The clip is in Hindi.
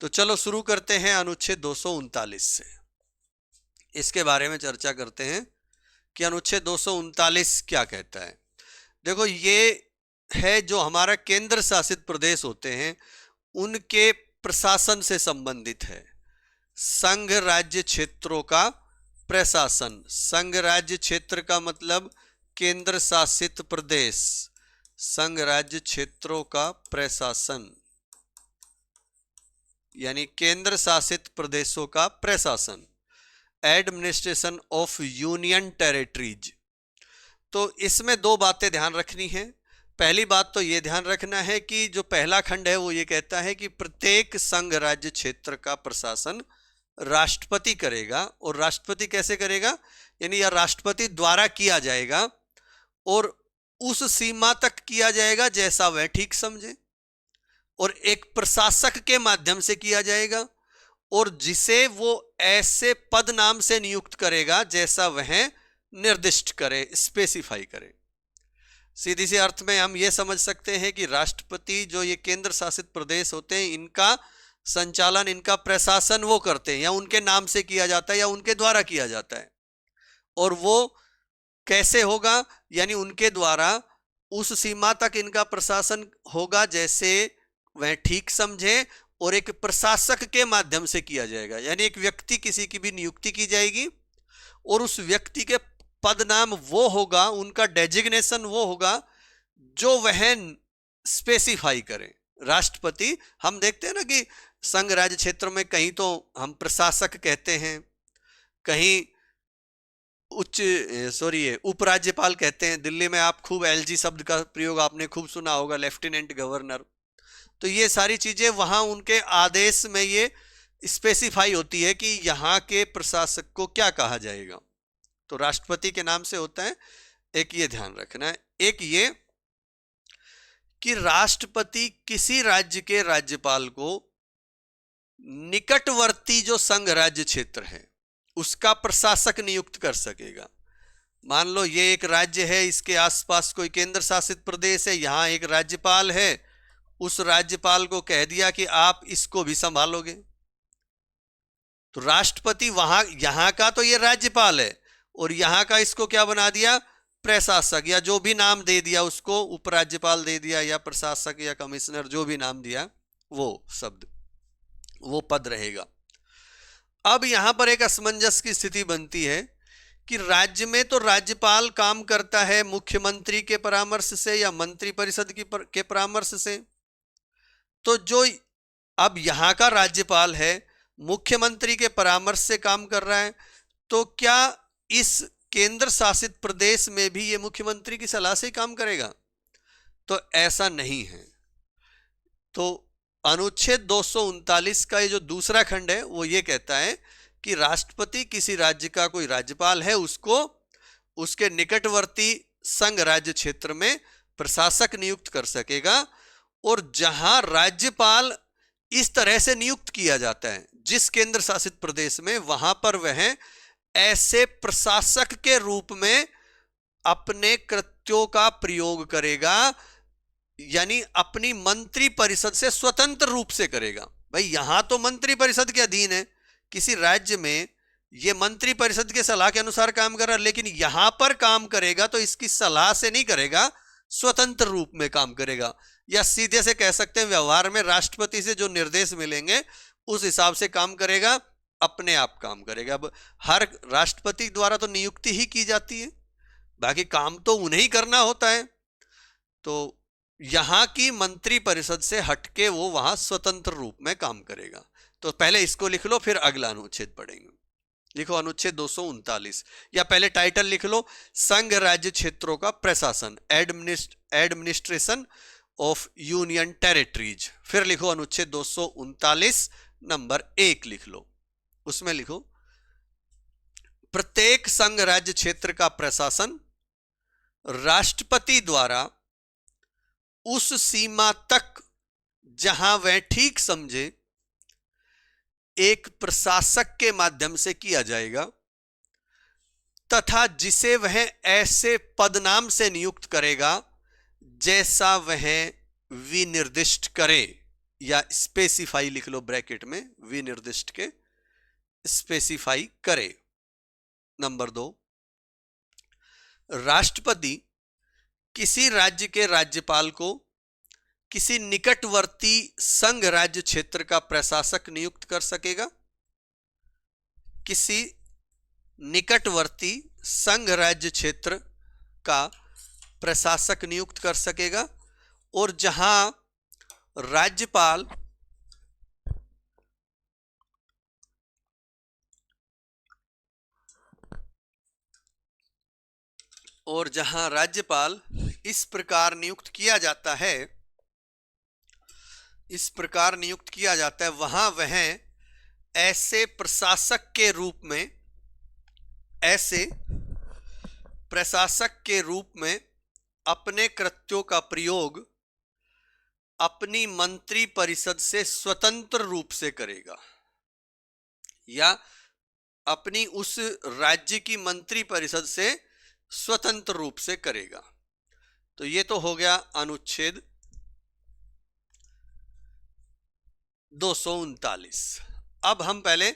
तो चलो शुरू करते हैं अनुच्छेद 239 से। इसके बारे में चर्चा करते हैं कि अनुच्छेद 239 क्या कहता है। देखो, ये है जो हमारा केंद्र शासित प्रदेश होते हैं उनके प्रशासन से संबंधित है। संघ राज्य क्षेत्रों का प्रशासन। संघ राज्य क्षेत्र का मतलब केंद्र शासित प्रदेश। संघ राज्य क्षेत्रों का प्रशासन यानी केंद्र शासित प्रदेशों का प्रशासन। Administration of union territories. तो इसमें दो बातें ध्यान रखनी है। पहली बात तो ये ध्यान रखना है कि जो पहला खंड है वो ये कहता है कि प्रत्येक संघ राज्य क्षेत्र का प्रशासन राष्ट्रपति करेगा। और राष्ट्रपति कैसे करेगा, यानी यह राष्ट्रपति द्वारा किया जाएगा और उस सीमा तक किया जाएगा जैसा वह ठीक समझे, और एक प्रशासक के माध्यम से किया जाएगा और जिसे वो ऐसे पद नाम से नियुक्त करेगा जैसा वह निर्दिष्ट करे, स्पेसिफाई करे। सीधी सी अर्थ में हम ये समझ सकते हैं कि राष्ट्रपति जो ये केंद्र शासित प्रदेश होते हैं इनका संचालन, इनका प्रशासन वो करते हैं, या उनके नाम से किया जाता है या उनके द्वारा किया जाता है। और वो कैसे होगा, यानी उनके द्वारा उस सीमा तक इनका प्रशासन होगा जैसे वह ठीक समझे, और एक प्रशासक के माध्यम से किया जाएगा। यानी एक व्यक्ति किसी की भी नियुक्ति की जाएगी और उस व्यक्ति के पद नाम वो होगा, उनका डेजिग्नेशन वो होगा जो वह स्पेसिफाई करे। राष्ट्रपति, हम देखते हैं ना कि संघ राज्य क्षेत्र में कहीं तो हम प्रशासक कहते हैं, कहीं उपराज्यपाल कहते हैं। दिल्ली में आप खूब एलजी शब्द का प्रयोग आपने खूब सुना होगा, लेफ्टिनेंट गवर्नर। तो ये सारी चीजें वहां उनके आदेश में ये स्पेसिफाई होती है कि यहाँ के प्रशासक को क्या कहा जाएगा। तो राष्ट्रपति के नाम से होता है। एक ये ध्यान रखना है। एक ये कि राष्ट्रपति किसी राज्य के राज्यपाल को निकटवर्ती जो संघ राज्य क्षेत्र है उसका प्रशासक नियुक्त कर सकेगा। मान लो ये एक राज्य है, इसके आसपास कोई केंद्र शासित प्रदेश है, यहाँ एक राज्यपाल है, उस राज्यपाल को कह दिया कि आप इसको भी संभालोगे। तो राष्ट्रपति वहां, यहां का तो ये राज्यपाल है और यहां का इसको क्या बना दिया, प्रशासक, या जो भी नाम दे दिया उसको, उपराज्यपाल दे दिया या प्रशासक या कमिश्नर, जो भी नाम दिया वो शब्द, वो पद रहेगा। अब यहां पर एक असमंजस की स्थिति बनती है कि राज्य में तो राज्यपाल काम करता है मुख्यमंत्री के परामर्श से या मंत्री परिषद के परामर्श से। तो जो अब यहां का राज्यपाल है मुख्यमंत्री के परामर्श से काम कर रहा है, तो क्या इस केंद्र शासित प्रदेश में भी ये मुख्यमंत्री की सलाह से काम करेगा? तो ऐसा नहीं है। तो अनुच्छेद 239 का ये जो दूसरा खंड है वो ये कहता है कि राष्ट्रपति किसी राज्य का कोई राज्यपाल है उसको उसके निकटवर्ती संघ राज्य क्षेत्र में प्रशासक नियुक्त कर सकेगा। और जहां राज्यपाल इस तरह से नियुक्त किया जाता है जिस केंद्र शासित प्रदेश में, वहां पर वह ऐसे प्रशासक के रूप में अपने कृत्यों का प्रयोग करेगा, यानी अपनी मंत्री परिषद से स्वतंत्र रूप से करेगा। भाई यहां तो मंत्री परिषद के अधीन है, किसी राज्य में ये मंत्री परिषद के सलाह के अनुसार काम कर रहा है, लेकिन यहां पर काम करेगा तो इसकी सलाह से नहीं करेगा, स्वतंत्र रूप में काम करेगा। या सीधे से कह सकते हैं व्यवहार में राष्ट्रपति से जो निर्देश मिलेंगे उस हिसाब से काम करेगा, अपने आप काम करेगा। अब हर राष्ट्रपति द्वारा तो नियुक्ति ही की जाती है, बाकी काम तो उन्हें ही करना होता है। तो यहां की मंत्री परिषद से हटके वो वहां स्वतंत्र रूप में काम करेगा। तो पहले इसको लिख लो, फिर अगला अनुच्छेद पढ़ेंगे। लिखो अनुच्छेद 239, या पहले टाइटल लिख लो, संघ राज्य क्षेत्रों का प्रशासन, एडमिनिस्ट्रेशन ऑफ यूनियन टेरिटरीज। फिर लिखो अनुच्छेद 239 नंबर 1 लिख लो। उसमें लिखो, प्रत्येक संघ राज्य क्षेत्र का प्रशासन राष्ट्रपति द्वारा उस सीमा तक जहां वह ठीक समझे एक प्रशासक के माध्यम से किया जाएगा, तथा जिसे वह ऐसे पदनाम से नियुक्त करेगा जैसा वह विनिर्दिष्ट करे। या स्पेसिफाई लिख लो ब्रैकेट में, विनिर्दिष्ट के, स्पेसिफाई करे। नंबर 2, राष्ट्रपति किसी राज्य के राज्यपाल को किसी निकटवर्ती संघ राज्य क्षेत्र का प्रशासक नियुक्त कर सकेगा। किसी निकटवर्ती संघ राज्य क्षेत्र का प्रशासक नियुक्त कर सकेगा। और जहां राज्यपाल इस प्रकार नियुक्त किया जाता है, वहां वह ऐसे प्रशासक के रूप में अपने कृत्यों का प्रयोग अपनी मंत्री परिषद से स्वतंत्र रूप से करेगा, या अपनी उस राज्य की मंत्री परिषद से स्वतंत्र रूप से करेगा। तो ये तो हो गया अनुच्छेद 239। अब हम पहले